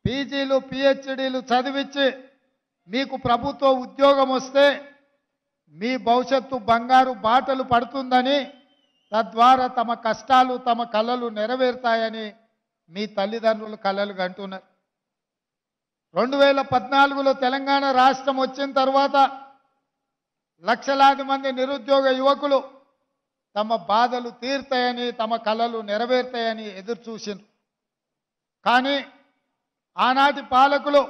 పీజీలు పిహెచ్డీలు చదివించి మీకు ప్రభుత్వ ఉద్యోగం వస్తే మీ భవిష్యత్తు బంగారు బాటలు పడుతుందని, తద్వారా తమ కష్టాలు తమ కలలు నెరవేరుతాయని మీ తల్లిదండ్రులు కలలు కంటున్నారు. 2014లో తెలంగాణ రాష్ట్రం వచ్చిన తర్వాత లక్షలాది మంది నిరుద్యోగ యువకులు తమ బాధలు తీరుతాయని తమ కలలు నెరవేరుతాయని ఎదురు చూసిండ్రు. కానీ ఆనాటి పాలకులు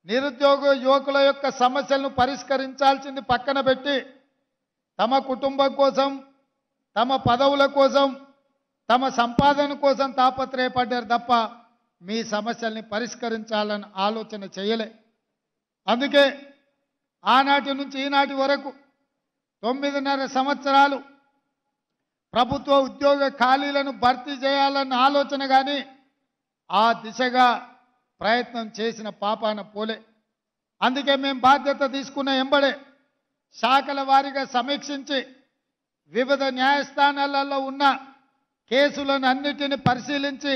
నిరుద్యోగ యువకుల యొక్క సమస్యలను పరిష్కరించాల్సింది పక్కన పెట్టి తమ కుటుంబం కోసం, తమ పదవుల కోసం, తమ సంపాదన కోసం తాపత్రయపడ్డారు తప్ప మీ సమస్యల్ని పరిష్కరించాలని ఆలోచన చేయలే. అందుకే ఆనాటి నుంచి ఈనాటి వరకు 9.5 సంవత్సరాలు ప్రభుత్వ ఉద్యోగ ఖాళీలను భర్తీ చేయాలన్న ఆలోచన కానీ ఆ దిశగా ప్రయత్నం చేసిన పాపాన పోలే. అందుకే మేము బాధ్యత తీసుకున్న ఎంబడే శాఖల వారీగా సమీక్షించి వివిధ న్యాయస్థానాలలో ఉన్న కేసులను అన్నిటిని పరిశీలించి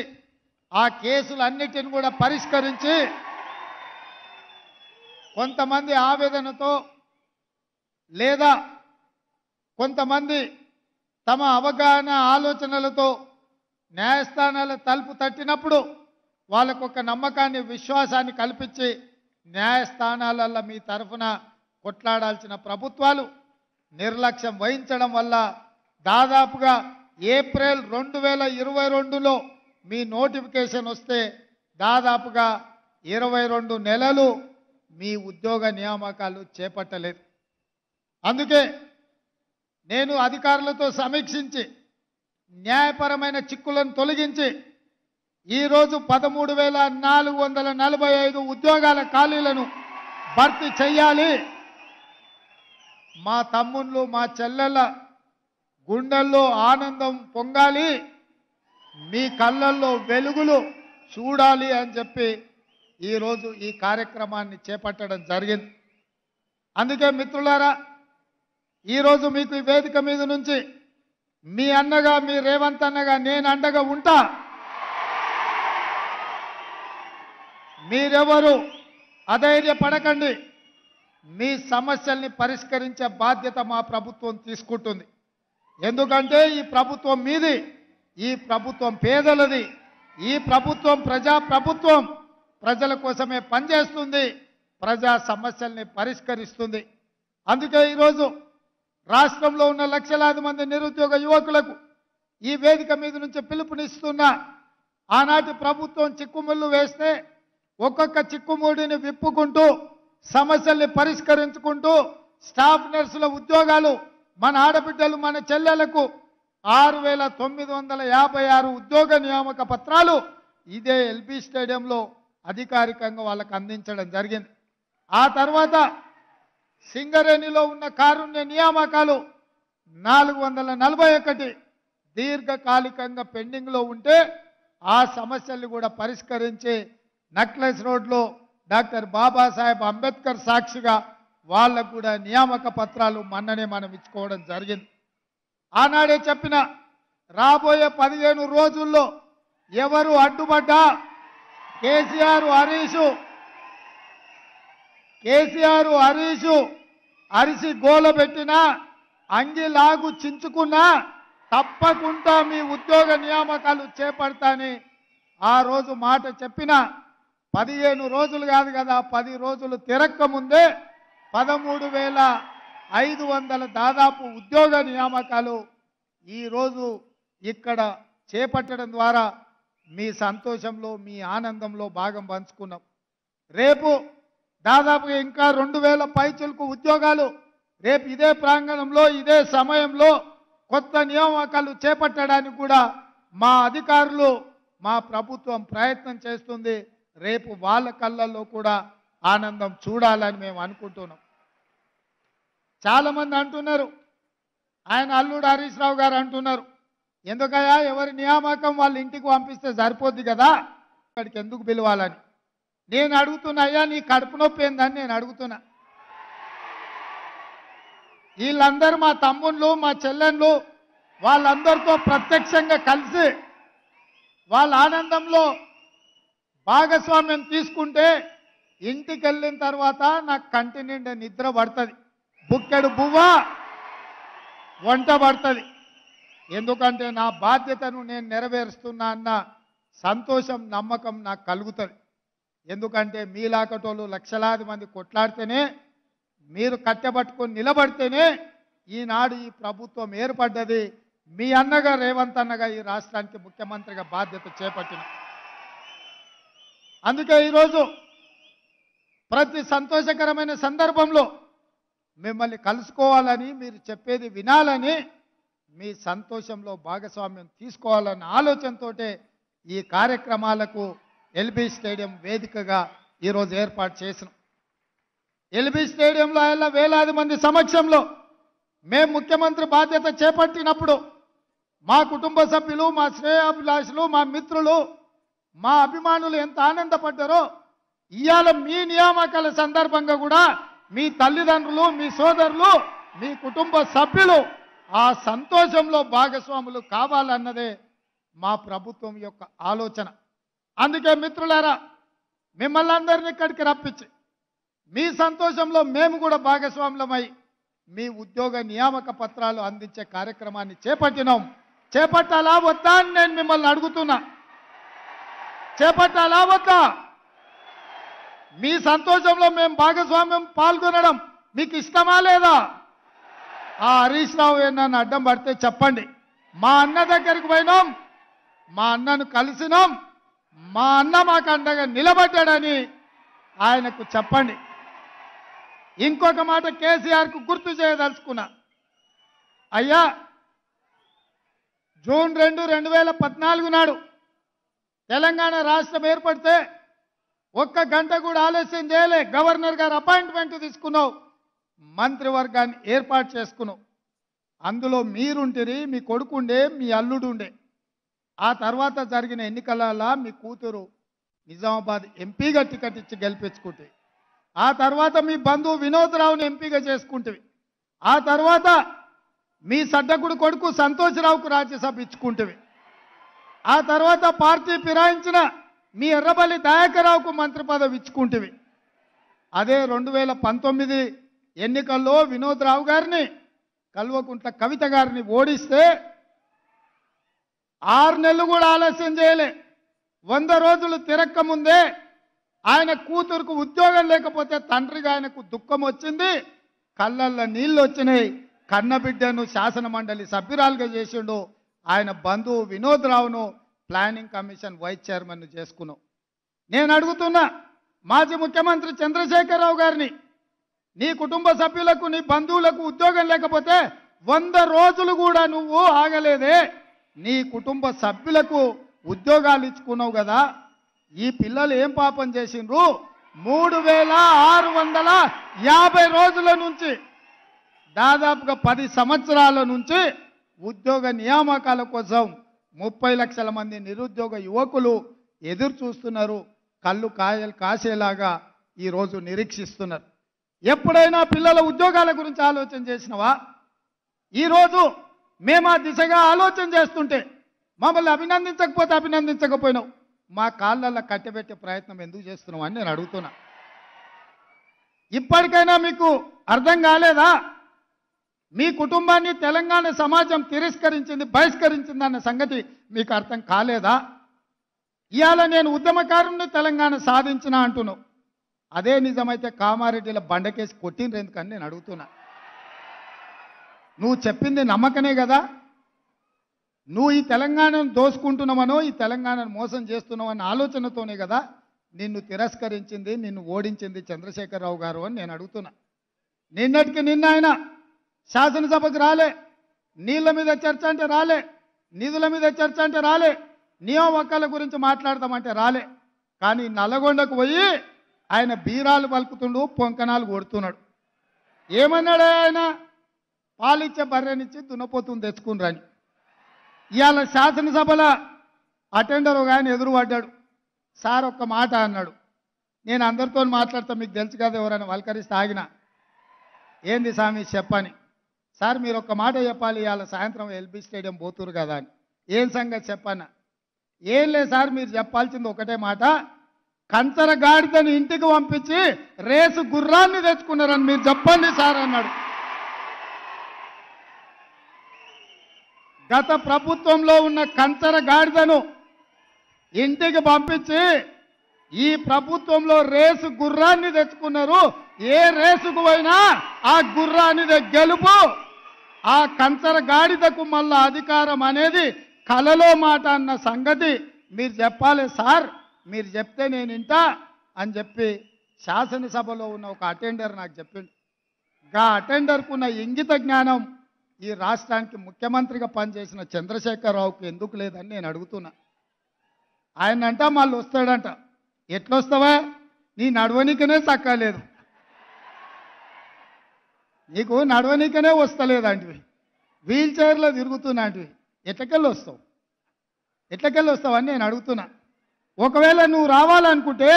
ఆ కేసులన్నిటిని కూడా పరిష్కరించి కొంతమంది ఆవేదనతో లేదా కొంతమంది తమ అవగాహన ఆలోచనలతో న్యాయస్థానాల తలుపు తట్టినప్పుడు వాళ్ళకు ఒక నమ్మకాన్ని విశ్వాసాన్ని కల్పించి న్యాయస్థానాలలో మీ తరఫున కొట్లాడాల్సిన ప్రభుత్వాలు నిర్లక్ష్యం వహించడం వల్ల దాదాపుగా ఏప్రిల్ 2022లో మీ నోటిఫికేషన్ వస్తే దాదాపుగా 22 నెలలు మీ ఉద్యోగ నియామకాలు చేపట్టలేదు. అందుకే నేను అధికారులతో సమీక్షించి న్యాయపరమైన చిక్కులను తొలగించి ఈరోజు 13,445 ఉద్యోగాల ఖాళీలను భర్తీ చేయాలి. మా తమ్ముళ్ళు మా చెల్లెళ్ళ గుండెల్లో ఆనందం పొంగాలి, మీ కళ్ళల్లో వెలుగులు చూడాలి అని చెప్పి ఈరోజు ఈ కార్యక్రమాన్ని చేపట్టడం జరిగింది. అందుకే మిత్రులారా, ఈరోజు మీకు ఈ వేదిక మీద నుంచి మీ అన్నగా, మీ రేవంత్ అన్నగా నేను అండగా ఉంటా. మీరెవరు అధైర్యపడకండి. మీ సమస్యల్ని పరిష్కరించే బాధ్యత మా ప్రభుత్వం తీసుకుంటుంది. ఎందుకంటే ఈ ప్రభుత్వం మీది, ఈ ప్రభుత్వం పేదలది, ఈ ప్రభుత్వం ప్రజా ప్రభుత్వం, ప్రజల కోసమే పనిచేస్తుంది, ప్రజా సమస్యల్ని పరిష్కరిస్తుంది. అందుకే ఈరోజు రాష్ట్రంలో ఉన్న లక్షలాది మంది నిరుద్యోగ యువకులకు ఈ వేదిక మీద నుంచి పిలుపునిస్తున్న, ఆనాటి ప్రభుత్వం చిక్కుముళ్ళు వేస్తే ఒక్కొక్క చిక్కుముడిని విప్పుకుంటూ సమస్యల్ని పరిష్కరించుకుంటూ స్టాఫ్ నర్సుల ఉద్యోగాలు మన ఆడబిడ్డలు మన చెల్లెలకు 6,956 ఉద్యోగ నియామక పత్రాలు ఇదే ఎల్బీ స్టేడియంలో అధికారికంగా వాళ్ళకు అందించడం జరిగింది. ఆ తర్వాత సింగరేణిలో ఉన్న కారుణ్య నియామకాలు 441 దీర్ఘకాలికంగా పెండింగ్లో ఉంటే ఆ సమస్యల్ని కూడా పరిష్కరించి నక్లెస్ రోడ్లో డాక్టర్ బాబాసాహెబ్ అంబేద్కర్ సాక్షిగా వాళ్ళకు కూడా నియామక పత్రాలు మొన్ననే మనం ఇచ్చుకోవడం జరిగింది. ఆనాడే చెప్పిన రాబోయే 15 రోజుల్లో ఎవరు అడ్డుపడ్డా కేసీఆర్ హరీషు అరిసి గోల పెట్టినా, అంగిలాగు చించుకున్నా తప్పకుండా మీ ఉద్యోగ నియామకాలు చేపడతాని ఆ రోజు మాట చెప్పిన 15 రోజులు కాదు కదా, 10 రోజులు తిరక్క ముందే 13,500 దాదాపు ఉద్యోగ నియామకాలు ఈరోజు ఇక్కడ చేపట్టడం ద్వారా మీ సంతోషంలో, మీ ఆనందంలో భాగం పంచుకున్నాం. రేపు దాదాపుగా ఇంకా 2,000 పైచిలకు ఉద్యోగాలు రేపు ఇదే ప్రాంగణంలో ఇదే సమయంలో కొత్త నియామకాలు చేపట్టడానికి కూడా మా అధికారులు, మా ప్రభుత్వం ప్రయత్నం చేస్తుంది. రేపు వాళ్ళ కళ్ళల్లో కూడా ఆనందం చూడాలని మేము అనుకుంటున్నాం. చాలామంది అంటున్నారు, ఆయన అల్లుడు హరీష్ రావు గారు అంటున్నారు, ఎందుకయ్యా ఎవరి నియామకం వాళ్ళ ఇంటికి పంపిస్తే సరిపోద్ది కదా, ఇక్కడికి ఎందుకు పిలవాలని. నేను అడుగుతున్నా, అయ్యా నీ కడుపు నొప్పి ఏందని నేను అడుగుతున్నా. వీళ్ళందరూ మా తమ్ముళ్ళు మా చెల్లెళ్ళు, వాళ్ళందరితో ప్రత్యక్షంగా కలిసి వాళ్ళ ఆనందంలో భాగస్వామ్యం తీసుకుంటే ఇంటికి వెళ్ళిన తర్వాత నాకు కంటి నిండా నిద్ర పడుతుంది, బుక్కెడు బువ్వ వంట పడుతుంది. ఎందుకంటే నా బాధ్యతను నేను నెరవేరుస్తున్నా అన్న సంతోషం నమ్మకం నాకు కలుగుతుంది. ఎందుకంటే మీలాకటోళ్ళు లక్షలాది మంది కొట్లాడితేనే, మీరు కట్టెబట్టుకొని నిలబడితేనే ఈనాడు ఈ ప్రభుత్వం ఏర్పడ్డది. మీ అన్నగా రేవంత్ అన్నగా ఈ రాష్ట్రానికి ముఖ్యమంత్రిగా బాధ్యత చేపట్టిన. అందుకే ఈరోజు ప్రతి సంతోషకరమైన సందర్భంలో మిమ్మల్ని కలుసుకోవాలని, మీరు చెప్పేది వినాలని, మీ సంతోషంలో భాగస్వామ్యం తీసుకోవాలన్న ఆలోచనతో ఈ కార్యక్రమాలకు ఎల్బీ స్టేడియం వేదికగా ఈరోజు ఏర్పాటు చేసినాం. ఎల్బీ స్టేడియంలో ఆయన వేలాది మంది సమక్షంలో మేము ముఖ్యమంత్రి బాధ్యత చేపట్టినప్పుడు మా కుటుంబ సభ్యులు, మా శ్రేయాభిలాషులు, మా మిత్రులు, మా అభిమానులు ఎంత ఆనందపడ్డారో, ఇవాళ మీ నియామకాల సందర్భంగా కూడా మీ తల్లిదండ్రులు, మీ సోదరులు, మీ కుటుంబ సభ్యులు ఆ సంతోషంలో భాగస్వాములు కావాలన్నదే మా ప్రభుత్వం యొక్క ఆలోచన. అందుకే మిత్రులారా, మిమ్మల్ని అందరినీ ఇక్కడికి రప్పించి మీ సంతోషంలో మేము కూడా భాగస్వాములమై మీ ఉద్యోగ నియామక పత్రాలు అందించే కార్యక్రమాన్ని చేపట్టినాం. చేపట్టాలా వద్దా అని నేను మిమ్మల్ని అడుగుతున్నా. చేపట్టాలా వద్దా? మీ సంతోషంలో మేము భాగస్వామ్యం పాల్గొనడం మీకు ఇష్టమా లేదా? ఆ హరీష్ రావు నన్ను అడ్డం పడితే చెప్పండి. మా అన్న దగ్గరికి పోయినాం, మా అన్నను కలిసినాం, మా అన్న మాకు అండగా నిలబడ్డాడని ఆయనకు చెప్పండి. ఇంకొక మాట కేసీఆర్కు గుర్తు చేయదలుచుకున్నా. అయ్యా, జూన్ 2, 2014 నాడు తెలంగాణ రాష్ట్రం ఏర్పడితే ఒక్క గంట కూడా ఆలస్యం చేయలే. గవర్నర్ గారు అపాయింట్మెంట్ తీసుకున్నావు, మంత్రివర్గాన్ని ఏర్పాటు చేసుకున్నావు. అందులో మీరుంటిరి, మీ కొడుకుండే, మీ అల్లుడు ఉండే. ఆ తర్వాత జరిగిన ఎన్నికలలో మీ కూతురు నిజామాబాద్ ఎంపీగా టికెట్ ఇచ్చి గెలిపించుకుంటే, ఆ తర్వాత మీ బంధువు వినోద్ రావుని ఎంపీగా చేసుకుంటేవి, ఆ తర్వాత మీ సడ్డకుడు కొడుకు సంతోష్ రావుకు రాజ్యసభ ఇచ్చుకుంటేవి, ఆ తర్వాత పార్టీ ఫిరాయించిన మీ ఎర్రబల్లి దయాకర్రావుకు మంత్రి పదవి ఇచ్చుకుంటేవి. అదే 2019 ఎన్నికల్లో వినోద్ రావు గారిని, కల్వకుంట్ల కవిత గారిని ఓడిస్తే 6 నెలలు కూడా ఆలస్యం చేయలే. 100 రోజులు తిరక్క ముందే ఆయన కూతురుకు ఉద్యోగం లేకపోతే తండ్రిగా ఆయనకు దుఃఖం వచ్చింది, కళ్ళల్లో నీళ్ళు వచ్చినాయి. కన్నబిడ్డను శాసన మండలి సభ్యురాలుగా చేసిండు. ఆయన బంధువు వినోద్ రావును ప్లానింగ్ కమిషన్ వైస్ చైర్మన్ చేసుకున్నావు. నేను అడుగుతున్నా మాజీ ముఖ్యమంత్రి చంద్రశేఖరరావు గారిని, నీ కుటుంబ సభ్యులకు, నీ బంధువులకు ఉద్యోగం లేకపోతే 100 రోజులు కూడా నువ్వు ఆగలేదే, నీ కుటుంబ సభ్యులకు ఉద్యోగాలు ఇచ్చుకున్నావు కదా. ఈ పిల్లలు ఏం పాపం చేసిండ్రు? 3650 రోజుల నుంచి, దాదాపుగా 10 సంవత్సరాల నుంచి ఉద్యోగ నియామకాల కోసం 30 లక్షల మంది నిరుద్యోగ యువకులు ఎదురు చూస్తున్నారు. కళ్ళు కాయలు కాసేలాగా ఈరోజు నిరీక్షిస్తున్నారు. ఎప్పుడైనా పిల్లల ఉద్యోగాల గురించి ఆలోచన చేసినవా? ఈరోజు మేము ఆ దిశగా ఆలోచన చేస్తుంటే మమ్మల్ని అభినందించకపోతే అభినందించకపోయినావు, మా కాళ్ళల్లో కట్టబెట్టే ప్రయత్నం ఎందుకు చేస్తున్నావు అని నేను అడుగుతున్నా. ఇప్పటికైనా మీకు అర్థం కాలేదా? మీ కుటుంబాన్ని తెలంగాణ సమాజం తిరస్కరించింది, బహిష్కరించింది అన్న సంగతి మీకు అర్థం కాలేదా? ఇవాళ నేను ఉద్యమకారుణ్ణి, తెలంగాణ సాధించిన అంటున్నావు. అదే నిజమైతే కామారెడ్డిల బండకేసి కొట్టిండ్రు ఎందుకని నేను అడుగుతున్నా. నువ్వు చెప్పింది నమ్మకనే కదా. నువ్వు ఈ తెలంగాణను దోసుకుంటున్నావనో, ఈ తెలంగాణను మోసం చేస్తున్నావన్న ఆలోచనతోనే కదా నిన్ను తిరస్కరించింది, నిన్ను ఓడించింది చంద్రశేఖరరావు గారు అని నేను అడుగుతున్నా. నిన్నటికి నిన్న ఆయన శాసనసభకు రాలే, నీళ్ళ మీద చర్చ అంటే రాలే, నిధుల మీద చర్చ అంటే రాలే, నియామకాల గురించి మాట్లాడదామంటే రాలే. కానీ నల్లగొండకు పోయి ఆయన బీరాలు పలుకుతుండు, పొంకనాలు కొడుతున్నాడు. ఏమన్నాడు ఆయన? పాలిచ్చే బర్రెనిచ్చి దున్నపోతుని తెచ్చుకుని. ఇవాళ శాసనసభలో అటెండర్ ఒక ఆయన ఎదురుపడ్డాడు. సార్ ఒక్క మాట అన్నాడు. నేను అందరితో మాట్లాడతా, మీకు తెలుసు కదా, ఎవరైనా వల్కరిస్తే ఆగిన. ఏంది స్వామి చెప్పని. సార్ మీరు ఒక్క మాట చెప్పాలి, ఇవాళ సాయంత్రం ఎల్బీ స్టేడియం పోతురు కదా అని. ఏం సంగతి చెప్పన్న? ఏం లేదు సార్, మీరు చెప్పాల్సింది ఒకటే మాట, కంచర గాడిదని ఇంటికి పంపించి రేసు గుర్రాన్ని తెచ్చుకున్నారని మీరు చెప్పండి సార్ అన్నాడు. గత ప్రభుత్వంలో ఉన్న కంచర గాడిదను ఇంటికి పంపించి ఈ ప్రభుత్వంలో రేసు గుర్రాన్ని తెచ్చుకున్నారు. ఏ రేసుకు పోయినా ఆ గుర్రానిదే గెలుపు. ఆ కంచర గాడిదకు మళ్ళా అధికారం అనేది కలలో మాట అన్న సంగతి మీరు చెప్పాలి సార్. మీరు చెప్తే నేను ఇంటా అని చెప్పి శాసనసభలో ఉన్న ఒక అటెండర్ నాకు చెప్పిండు. గా అటెండర్కు ఉన్న ఇంగిత జ్ఞానం ఈ రాష్ట్రానికి ముఖ్యమంత్రిగా పనిచేసిన చంద్రశేఖరరావుకి ఎందుకు లేదని నేను అడుగుతున్నా. ఆయన అంట మళ్ళీ వస్తాడంట. ఎట్లొస్తావా? నీ నడవనికనే చక్కలేదు, నీకు నడవనికనే వస్తలేదంటివి, వీల్ చైర్లో తిరుగుతున్నాంటివి, ఎట్లకెళ్ళి వస్తావు? ఎట్లకెళ్ళి వస్తావని నేను అడుగుతున్నా. ఒకవేళ నువ్వు రావాలనుకుంటే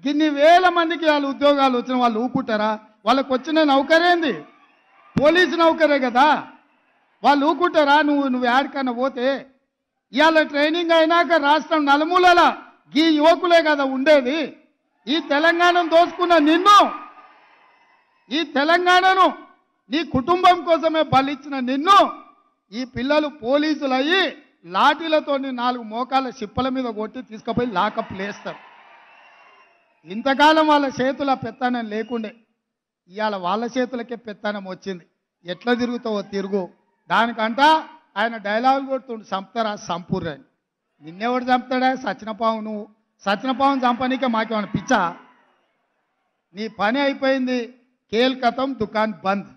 గిన్ని వేల మందికి వాళ్ళ ఉద్యోగాలు వచ్చిన వాళ్ళు ఊకుంటారా? వాళ్ళకు వచ్చిన నౌకరేంది? పోలీసు నౌకరే కదా. వాళ్ళు ఊకుంటారా? నువ్వు యాడికన్నా పోతే? ఇవాళ ట్రైనింగ్ అయినాక రాష్ట్రం నలుమూలల ఈ యువకులే కదా ఉండేది. ఈ తెలంగాణను దోచుకున్న నిన్ను, ఈ తెలంగాణను నీ కుటుంబం కోసమే బలిచ్చిన నిన్ను ఈ పిల్లలు పోలీసులు అయ్యి లాఠీలతో 4 మోకాల చిప్పల మీద కొట్టి తీసుకుపోయి లాకప్ లేస్తారు. ఇంతకాలం వాళ్ళ చేతుల పెత్తనం లేకుండే, ఇవాళ వాళ్ళ చేతులకే పెత్తనం వచ్చింది. ఎట్లా తిరుగుతావో తిరుగు. దానికంట ఆయన డైలాగులు కొడుతుండు, చంపుతారా సంపూర్ణ. నిన్నెవడు చంపుతాడా? సచినపావు. నువ్వు సచినపావును చంపనీకే మాకేమైనా పిచ్చా? నీ పని అయిపోయింది. కేల్కతం దుకాన్ బంద్.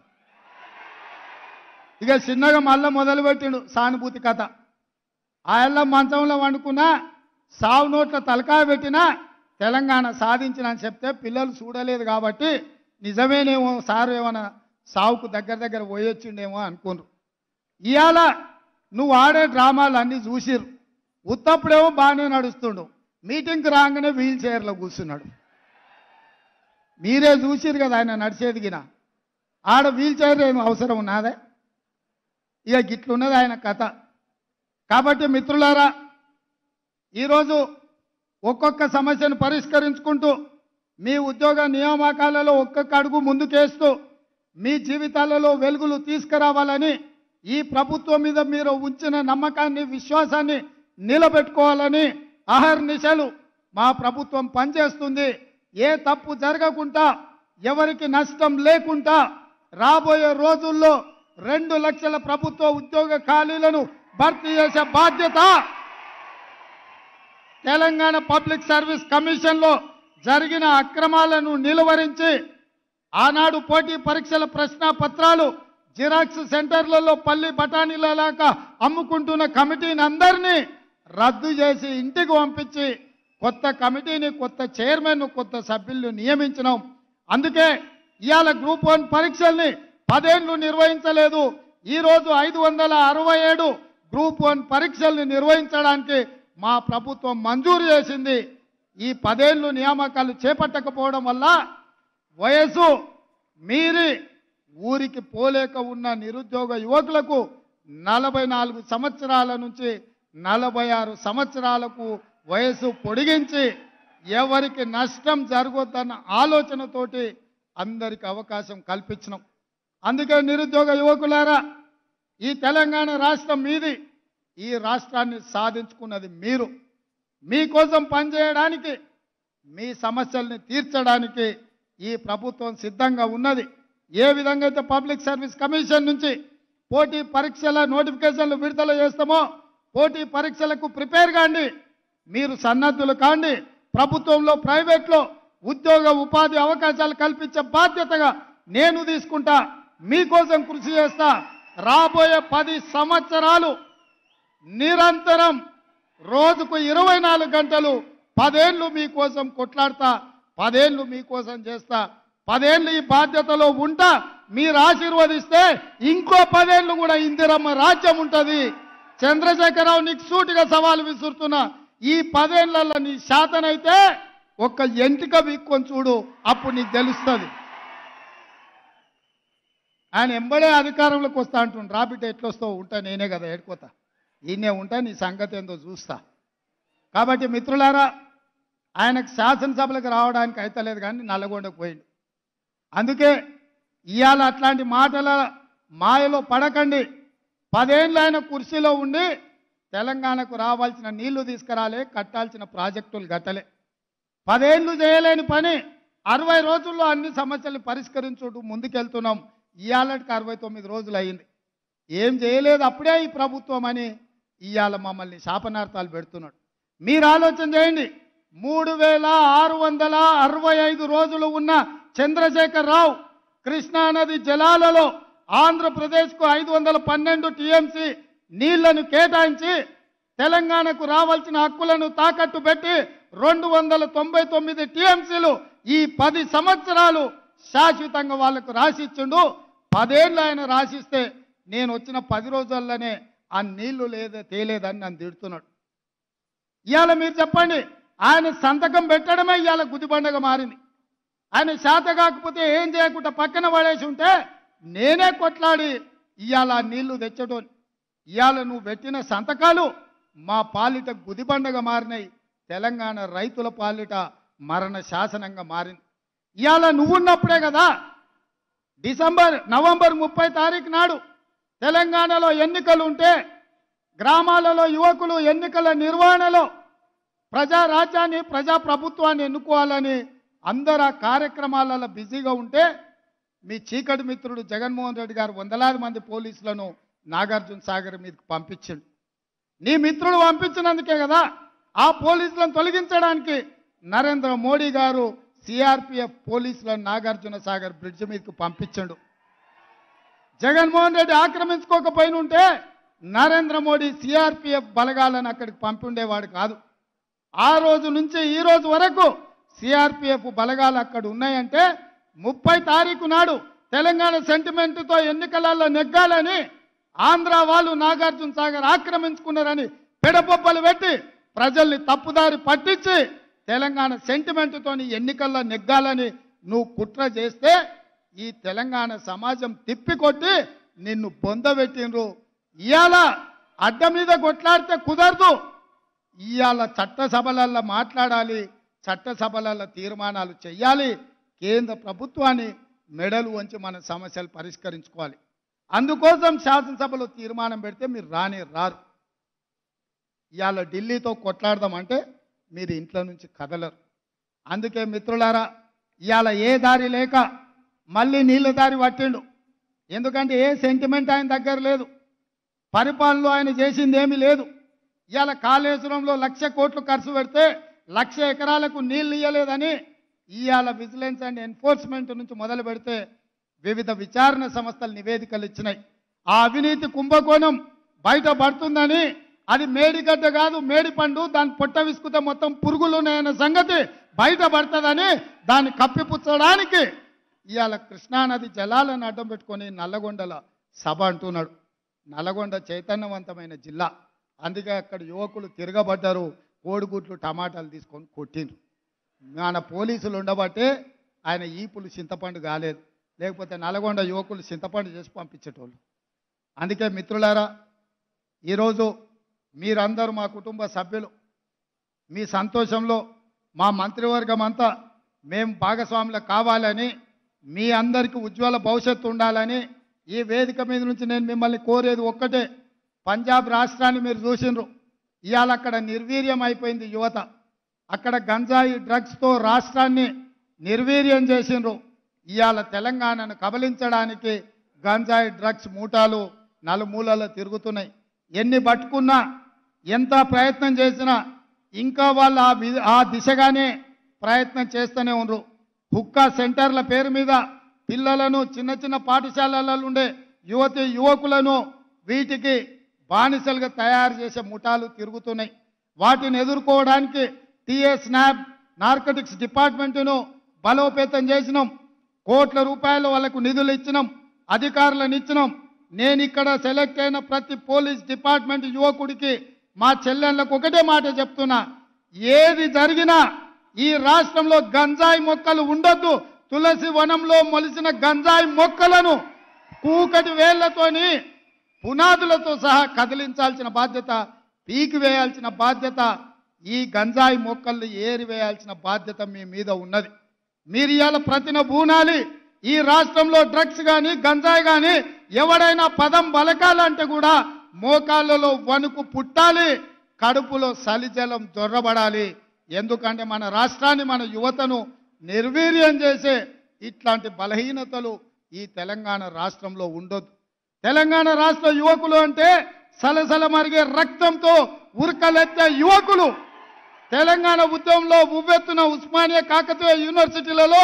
ఇక చిన్నగా మళ్ళీ మొదలుపెట్టిండు సానుభూతి కథ. ఆయన మంచంలో వండుకున్నా, సావు నోట్ల తలకాయ పెట్టినా తెలంగాణ సాధించిన అని చెప్తే పిల్లలు చూడలేదు కాబట్టి నిజమేనేమో సారు ఏమైనా సావుకు దగ్గర పోయొచ్చిండేమో అనుకున్నారు. ఇవాళ నువ్వు ఆడే డ్రామాలు అన్నీ చూసిరు. ఉత్తప్పుడేమో బాగానే నడుస్తుండు, మీటింగ్కి రాగానే వీల్ చైర్లో కూర్చున్నాడు. మీరే చూసిరు కదా ఆయన నడిచేదిగిన. ఆడ వీల్ చైర్ ఏమో అవసరం ఉన్నదే? ఇక గిట్లున్నది ఆయన కథ. కాబట్టి మిత్రులారా, ఈరోజు ఒక్కొక్క సమస్యను పరిష్కరించుకుంటూ మీ ఉద్యోగ నియామకాలలో ఒక్కొక్క అడుగు ముందుకేస్తూ మీ జీవితాలలో వెలుగులు తీసుకురావాలని, ఈ ప్రభుత్వం మీద మీరు ఉంచిన నమ్మకాన్ని, విశ్వాసాన్ని నిలబెట్టుకోవాలని అహర్నిశలు మా ప్రభుత్వం పనిచేస్తుంది. ఏ తప్పు జరగకుండా, ఎవరికి నష్టం లేకుండా రాబోయే రోజుల్లో 2 లక్షల ప్రభుత్వ ఉద్యోగ ఖాళీలను భర్తీ చేసే బాధ్యత తెలంగాణ పబ్లిక్ సర్వీస్ కమిషన్లో జరిగిన అక్రమాలను నిలువరించి ఆనాడు పోటీ పరీక్షల ప్రశ్న పత్రాలు జిరాక్స్ సెంటర్లలో పల్లి బఠానీలలాగా అమ్ముకుంటున్న కమిటీని అందరినీ రద్దు చేసి ఇంటికి పంపించి కొత్త కమిటీని, కొత్త చైర్మన్, కొత్త సభ్యులను నియమించినాం. అందుకే ఇవాళ గ్రూప్ 1 పరీక్షల్ని 10 ఏళ్లు నిర్వహించలేదు. ఈరోజు 567 గ్రూప్ 1 పరీక్షల్ని నిర్వహించడానికి మా ప్రభుత్వం మంజూరు చేసింది. ఈ 10 ఏళ్లు నియామకాలు చేపట్టకపోవడం వల్ల వయసు మీరి ఊరికి పోలేక ఉన్న నిరుద్యోగ యువకులకు 44 సంవత్సరాల నుంచి 46 సంవత్సరాలకు వయసు పొడిగించి ఎవరికి నష్టం జరగొద్దన్న ఆలోచనతోటి అందరికి అవకాశం కల్పించినాం. అందుకే నిరుద్యోగ యువకులారా, ఈ తెలంగాణ రాష్ట్రం మీది. ఈ రాష్ట్రాన్ని సాధించుకున్నది మీరు. మీకోసం పనిచేయడానికి, మీ సమస్యల్ని తీర్చడానికి ఈ ప్రభుత్వం సిద్ధంగా ఉన్నది. ఏ విధంగా అయితే పబ్లిక్ సర్వీస్ కమిషన్ నుంచి పోటీ పరీక్షల నోటిఫికేషన్లు విడుదల చేస్తామో, పోటీ పరీక్షలకు ప్రిపేర్ కాండి, మీరు సన్నద్ధులు కాండి. ప్రభుత్వంలో, ప్రైవేట్లో ఉద్యోగ ఉపాధి అవకాశాలు కల్పించే బాధ్యతగా నేను తీసుకుంటా. మీకోసం కృషి చేస్తా. రాబోయే 10 సంవత్సరాలు నిరంతరం రోజుకు 24 గంటలు 10 ఏళ్ళు మీకోసం కొట్లాడతా, 10 ఏళ్ళు మీకోసం చేస్తా. 10 ఏళ్ళు ఈ బాధ్యతలో ఉంటా. మీరు ఆశీర్వదిస్తే ఇంకో 10 ఏళ్ళు కూడా ఇందిరమ్మ రాజ్యం ఉంటుంది. చంద్రశేఖరరావు, నీకు సూటిగా సవాలు విసురుతున్నా. ఈ 10 ఏళ్లలో నీ శాతనైతే ఒక్క ఎంటిక వీక్కొని చూడు, అప్పుడు నీకు తెలుస్తుంది. ఆయన ఎంబడే అధికారంలోకి వస్తా అంటుండు. రాబిడ్డ ఎట్లొస్తావు? ఉంటా, నేనే కదా ఏడుకోతా, ఈయనే ఉంటా, నీ సంగతి ఏందో చూస్తా. కాబట్టి మిత్రులారా, ఆయనకు శాసనసభలకు రావడానికి అయితలేదు కానీ నల్లగొండకు పోయింది. అందుకే ఇవాళ అట్లాంటి మాటల మాయలో పడకండి. 10 ఏళ్ళు ఆయన కుర్చీలో ఉండి తెలంగాణకు రావాల్సిన నీళ్లు తీసుకురాలే, కట్టాల్సిన ప్రాజెక్టులు కట్టలే. 10 ఏళ్ళు చేయలేని పని 60 రోజుల్లో అన్ని సమస్యలు పరిష్కరించుకుంటూ ముందుకెళ్తున్నాం. ఇవాళకి 69 రోజులు అయింది. ఏం చేయలేదు అప్పుడే ఈ ప్రభుత్వం అని ఇవాళ మమ్మల్ని శాపనార్థాలు పెడుతున్నాడు. మీరు ఆలోచన చేయండి. 3665 రోజులు ఉన్న చంద్రశేఖర్ రావు కృష్ణానది జలాలలో ఆంధ్రప్రదేశ్కు 512 టీఎంసీ నీళ్లను కేటాయించి తెలంగాణకు రావాల్సిన హక్కులను తాకట్టు పెట్టి 299 టీఎంసీలు ఈ 10 సంవత్సరాలు శాశ్వతంగా వాళ్లకు రాసిచ్చిండు. 10 ఏళ్ళు ఆయన రాసిస్తే నేను వచ్చిన 10 రోజుల్లోనే ఆ నీళ్లు తేలేదని నన్ను తిడుతున్నాడు. ఇవాళ మీరు చెప్పండి, ఆయన సంతకం పెట్టడమే ఇవాళ గుదిబండగా మారింది. ఆయన శాత కాకపోతే ఏం చేయకుండా పక్కన పడేసి ఉంటే నేనే కొట్లాడి ఇవాళ ఆ నీళ్లు తెచ్చడం. ఇవాళ నువ్వు పెట్టిన సంతకాలు మా పాలిట గుదిబండగా మారినాయి. తెలంగాణ రైతుల పాలిట మరణ శాసనంగా మారింది. ఇవాళ నువ్వున్నప్పుడే కదా నవంబర్ 30 తారీఖు నాడు తెలంగాణలో ఎన్నికలు ఉంటే గ్రామాలలో యువకులు ఎన్నికల నిర్వహణలో ప్రజారాజ్యాన్ని ప్రజాప్రభుత్వాన్ని ఎన్నుకోవాలని అందరు ఆ కార్యక్రమాలలో బిజీగా ఉంటే మీ చీకటి మిత్రుడు జగన్మోహన్ రెడ్డి గారు వందలాది మంది పోలీసులను నాగార్జున సాగర్ మీదకి పంపించిండు. నీ మిత్రుడు పంపించినందుకే కదా ఆ పోలీసులను తొలగించడానికి నరేంద్ర మోడీ గారు సిఆర్పిఎఫ్ పోలీసులను నాగార్జున సాగర్ బ్రిడ్జ్ మీదకి పంపించండు. జగన్మోహన్ రెడ్డి ఆక్రమించుకోకపోయినుంటే నరేంద్ర మోడీ సిఆర్పిఎఫ్ బలగాలను అక్కడికి పంపిండేవాడు కాదు. ఆ రోజు నుంచి ఈ రోజు వరకు సిఆర్పిఎఫ్ బలగాలు అక్కడ ఉన్నాయంటే 30 తారీఖు నాడు తెలంగాణ సెంటిమెంట్తో ఎన్నికలలో నెగ్గాలని ఆంధ్ర వాళ్ళు నాగార్జున సాగర్ ఆక్రమించుకున్నారని పెడబొబ్బలు పెట్టి ప్రజల్ని తప్పుదారి పట్టించి తెలంగాణ సెంటిమెంట్తోని ఎన్నికల్లో నెగ్గాలని నువ్వు కుట్ర చేస్తే ఈ తెలంగాణ సమాజం తిప్పికొట్టి నిన్ను బొందబెట్టినరు. ఇవాళ అడ్డ మీద కొట్లాడితే కుదరదు. ఇవాళ చట్టసభలలో మాట్లాడాలి, చట్టసభలలో తీర్మానాలు చేయాలి. కేంద్ర ప్రభుత్వాన్ని మెడలు వంచి మన సమస్యలు పరిష్కరించుకోవాలి. అందుకోసం శాసనసభలో తీర్మానం పెడితే మీరు రారు. ఇవాళ ఢిల్లీతో కొట్లాడదామంటే మీరు ఇంట్లో నుంచి కదలరు. అందుకే మిత్రులారా ఇవాళ ఏ దారి లేక మళ్ళీ నీళ్ళ దారి పట్టిండు. ఎందుకంటే ఏ సెంటిమెంట్ ఆయన దగ్గర లేదు. పరిపాలనలో ఆయన చేసింది ఏమీ లేదు. ఇవాళ కాళేశ్వరంలో 1,00,000 కోట్లు ఖర్చు పెడితే 1,00,000 ఎకరాలకు నీళ్ళు ఇవ్వలేదని ఇవాళ విజిలెన్స్ అండ్ ఎన్ఫోర్స్మెంట్ నుంచి మొదలు పెడితే వివిధ విచారణ సంస్థలు నివేదికలు ఇచ్చినాయి. ఆ అవినీతి కుంభకోణం బయటపడుతుందని, అది మేడిగడ్డ కాదు మేడిపండు, దాన్ని పొట్ట విసుకుతే మొత్తం పురుగులు ఉన్నాయన్న సంగతి బయటపడుతుందని దాన్ని కప్పిపుచ్చడానికి ఇవాళ కృష్ణానది జలాలను అడ్డం పెట్టుకొని నల్లగొండల సభ అంటున్నాడు. నల్లగొండ చైతన్యవంతమైన జిల్లా, అందుకే అక్కడ యువకులు తిరగబడ్డారు, కోడిగుడ్లు టమాటాలు తీసుకొని కొట్టిండ్రు. మన పోలీసులు ఉండబట్టే ఆయన ఈపులు చింతపండు కాలేదు, లేకపోతే నల్గొండ యువకులు చింతపండు చేసి పంపించేటోళ్ళు. అందుకే మిత్రులారా ఈరోజు మీరందరూ మా కుటుంబ సభ్యులు, మీ సంతోషంలో మా మంత్రివర్గం అంతా మేము భాగస్వాములు కావాలని, మీ అందరికీ ఉజ్వల భవిష్యత్తు ఉండాలని ఈ వేదిక మీద నుంచి నేను మిమ్మల్ని కోరేది ఒక్కటే. పంజాబ్ రాష్ట్రాన్ని మీరు చూసినారు, ఇవాళ అక్కడ నిర్వీర్యం అయిపోయింది యువత. అక్కడ గంజాయి డ్రగ్స్తో రాష్ట్రాన్ని నిర్వీర్యం చేసినారు. ఇవాళ తెలంగాణను కబలించడానికి గంజాయి డ్రగ్స్ మూటాలు నలుమూలలో తిరుగుతున్నాయి. ఎన్ని పట్టుకున్నా, ఎంత ప్రయత్నం చేసినా ఇంకా వాళ్ళు ఆ దిశగానే ప్రయత్నం చేస్తూనే ఉన్నారు. హుక్కా సెంటర్ల పేరు మీద పిల్లలను చిన్న చిన్న పాఠశాలలలో ఉండే యువకులను వీటికి బానిసలుగా తయారు చేసే ముఠాలు తిరుగుతున్నాయి. వాటిని ఎదుర్కోవడానికి టీఎస్నాబ్ నార్కోటిక్స్ డిపార్ట్మెంటును బలోపేతం చేసినాం. కోట్ల రూపాయలు వాళ్ళకు నిధులు ఇచ్చినాం, అధికారులను ఇచ్చినాం. నేను ఇక్కడ సెలెక్ట్ అయిన ప్రతి పోలీస్ డిపార్ట్మెంట్ యువకుడికి మా చెల్లెళ్ళకు ఒకటే మాట చెప్తున్నా, ఏది జరిగినా ఈ రాష్ట్రంలో గంజాయి మొక్కలు ఉండొద్దు. తులసి వనంలో మొలిసిన గంజాయి మొక్కలను కూకటి వేళ్లతోని పునాదులతో సహా కదిలించాల్సిన బాధ్యత, పీకి వేయాల్సిన బాధ్యత ఈ గంజాయి మొక్కల్ని ఏరివేయాల్సిన బాధ్యత మీ మీద ఉన్నది. మీరు ఇవాళ ప్రతిన బూనాలి. ఈ రాష్ట్రంలో డ్రగ్స్ కానీ గంజాయి కానీ ఎవడైనా పదం బలకాలంటే కూడా మోకాళ్ళలో వణుకు పుట్టాలి, కడుపులో సలిజలం దొర్రబడాలి. ఎందుకంటే మన రాష్ట్రాన్ని మన యువతను నిర్వీర్యం చేసే ఇట్లాంటి బలహీనతలు ఈ తెలంగాణ రాష్ట్రంలో ఉండొద్దు. తెలంగాణ రాష్ట్ర యువకులు అంటే సలసల మరిగే రక్తంతో ఉరకలెత్తే యువకులు. తెలంగాణ ఉద్యమంలో ఉవ్వెత్తున ఉస్మానియా కాకతీయ యూనివర్సిటీలలో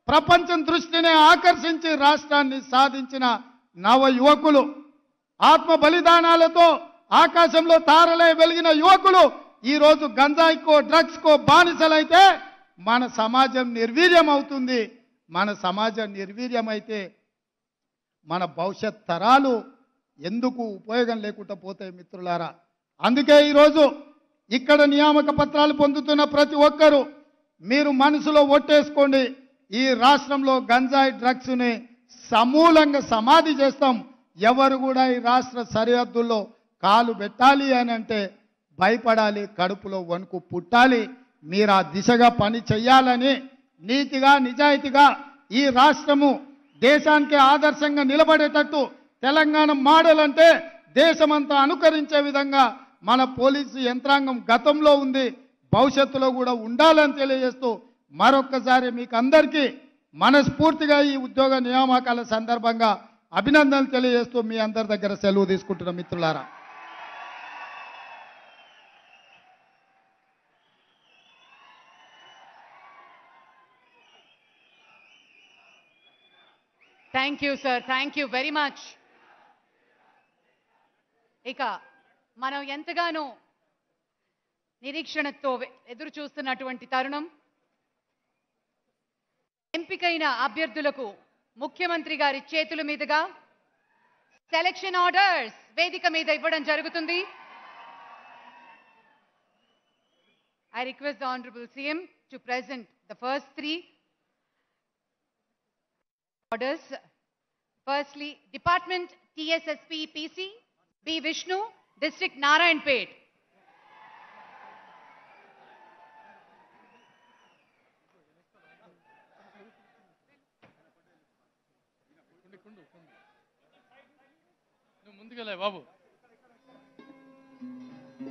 ప్రపంచం దృష్టిని ఆకర్షించి రాష్ట్రాన్ని సాధించిన నవ యువకులు, ఆత్మ బలిదానాలతో ఆకాశంలో తారలై వెలిగిన యువకులు ఈరోజు గంజాయికో డ్రగ్స్కో బానిసలైతే మన సమాజం నిర్వీర్యం అవుతుంది. మన సమాజం నిర్వీర్యమైతే మన భవిష్యత్ తరాలు ఎందుకు ఉపయోగం లేకుండా పోతాయి మిత్రులారా. అందుకే ఈరోజు ఇక్కడ నియామక పత్రాలు పొందుతున్న ప్రతి ఒక్కరూ మీరు మనసులో ఒట్టేసుకోండి, ఈ రాష్ట్రంలో గంజాయి డ్రగ్స్ని సమూలంగా సమాధి చేస్తాం. ఎవరు కూడా ఈ రాష్ట్ర సరిహద్దుల్లో కాలు పెట్టాలి అని అంటే భయపడాలి, కడుపులో వణుకు పుట్టాలి. మీరు ఆ దిశగా పని చెయ్యాలని నీతిగా నిజాయితీగా ఈ రాష్ట్రము దేశానికి ఆదర్శంగా నిలబడేటట్టు తెలంగాణ మోడల్ అంటే దేశమంతా అనుకరించే విధంగా మన పోలీసు యంత్రాంగం గతంలో ఉంది, భవిష్యత్తులో కూడా ఉండాలని తెలియజేస్తూ మరొక్కసారి మీకు అందరికీ మనస్ఫూర్తిగా ఈ ఉద్యోగ నియామకాల సందర్భంగా అభినందనలు తెలియజేస్తూ మీ అందరి దగ్గర సెలవు తీసుకుంటున్న మిత్రులారా. Thank you sir, thank you very much. ఇక మనం ఎంతగానో నిరీక్షణతో ఎదురు చూస్తున్నటువంటి తరుణం, ఎంపికైన అభ్యర్థులకు ముఖ్యమంత్రి గారి చేతుల మీదుగా సెలక్షన్ ఆర్డర్స్ వేదిక మీద ఇవ్వడం జరుగుతుంది. I request the Honorable CM to present the first three orders. Firstly, Department TSSP PC B Vishnu, District Narayanpet. ముందుకెళ్ళే Babu.